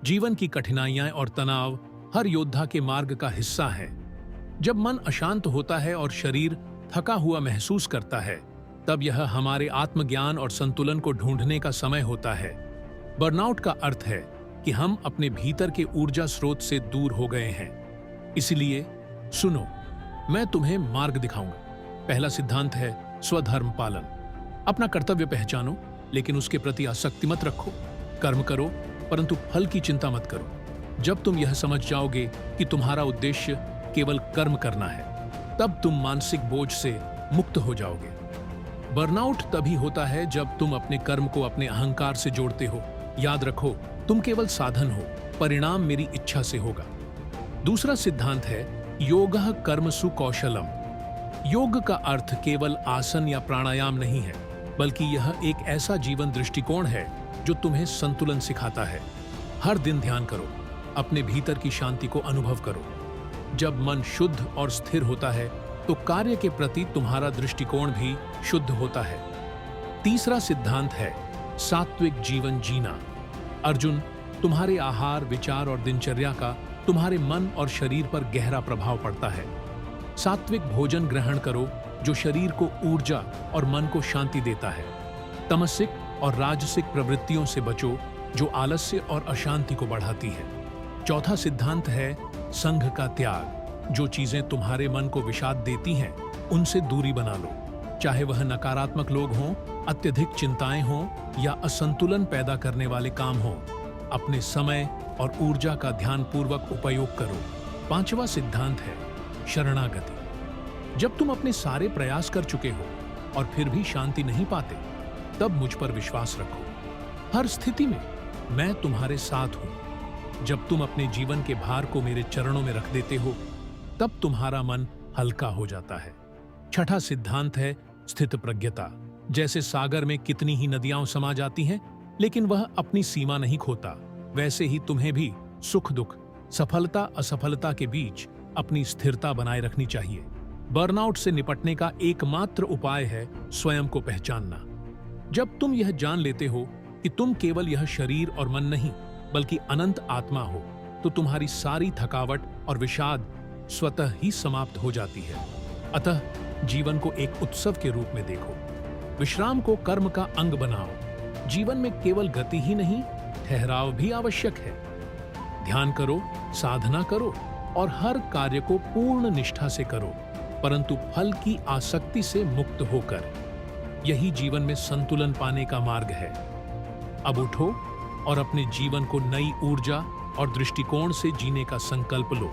जीवन की कठिनाइयां और तनाव हर योद्धा के मार्ग का हिस्सा है। जब मन अशांत होता है और शरीर थका हुआ महसूस करता है, तब यह हमारे आत्मज्ञान और संतुलन को ढूंढने का समय होता है। बर्नआउट का अर्थ है कि हम अपने भीतर के ऊर्जा स्रोत से दूर हो गए हैं। इसलिए सुनो, मैं तुम्हें मार्ग दिखाऊंगा। पहला सिद्धांत है स्वधर्म पालन। अपना कर्तव्य पहचानो, लेकिन उसके प्रति आसक्ति मत रखो। कर्म करो, परंतु फल की चिंता मत करो। जब तुम यह समझ जाओगे कि तुम्हारा उद्देश्य केवल कर्म करना है, तब तुम मानसिक बोझ से मुक्त हो जाओगे। बर्नआउट तभी होता है जब तुम अपने कर्म को अपने अहंकार से जोड़ते हो। याद रखो, तुम केवल साधन हो, परिणाम मेरी इच्छा से होगा। दूसरा सिद्धांत है योगः कर्मसु कौशलम। योग का अर्थ केवल आसन या प्राणायाम नहीं है, बल्कि यह एक ऐसा जीवन दृष्टिकोण है जो तुम्हें संतुलन सिखाता है। हर दिन ध्यान करो, अपने भीतर की शांति को अनुभव करो। जब मन शुद्ध और स्थिर होता है, तो कार्य के प्रति तुम्हारा दृष्टिकोण भी शुद्ध होता है। तीसरा सिद्धांत है सात्विक जीवन जीना। अर्जुन, तुम्हारे आहार, विचार और दिनचर्या का तुम्हारे मन और शरीर पर गहरा प्रभाव पड़ता है। सात्विक भोजन ग्रहण करो जो शरीर को ऊर्जा और मन को शांति देता है। तमसिक और राजसिक प्रवृत्तियों से बचो जो आलस्य और अशांति को बढ़ाती है। चौथा सिद्धांत है संघ का त्याग। जो चीजें तुम्हारे मन को विषाद देती हैं, उनसे दूरी बना लो। चाहे वह नकारात्मक लोग हों, अत्यधिक चिंताएं हों या असंतुलन पैदा करने वाले काम हों, अपने समय और ऊर्जा का ध्यानपूर्वक उपयोग करो। पांचवा सिद्धांत है शरणागति। जब तुम अपने सारे प्रयास कर चुके हो और फिर भी शांति नहीं पाते, तब मुझ पर विश्वास रखो। हर स्थिति में मैं तुम्हारे साथ हूं। जब तुम अपने जीवन के भार को मेरे चरणों में रख देते हो, तब तुम्हारा मन हल्का हो जाता है। छठा सिद्धांत है स्थित प्रज्ञता। जैसे सागर में कितनी ही नदियां समा जाती हैं, लेकिन वह अपनी सीमा नहीं खोता, वैसे ही तुम्हें भी सुख दुख, सफलता असफलता के बीच अपनी स्थिरता बनाए रखनी चाहिए। बर्नआउट से निपटने का एकमात्र उपाय है स्वयं को पहचानना। जब तुम यह जान लेते हो कि तुम केवल यह शरीर और मन नहीं, बल्कि अनंत आत्मा हो, तो तुम्हारी सारी थकावट और विषाद स्वतः ही समाप्त हो जाती है। अतः जीवन को एक उत्सव के रूप में देखो। विश्राम को कर्म का अंग बनाओ। जीवन में केवल गति ही नहीं, ठहराव भी आवश्यक है। ध्यान करो, साधना करो और हर कार्य को पूर्ण निष्ठा से करो, परंतु फल की आसक्ति से मुक्त होकर। यही जीवन में संतुलन पाने का मार्ग है। अब उठो और अपने जीवन को नई ऊर्जा और दृष्टिकोण से जीने का संकल्प लो।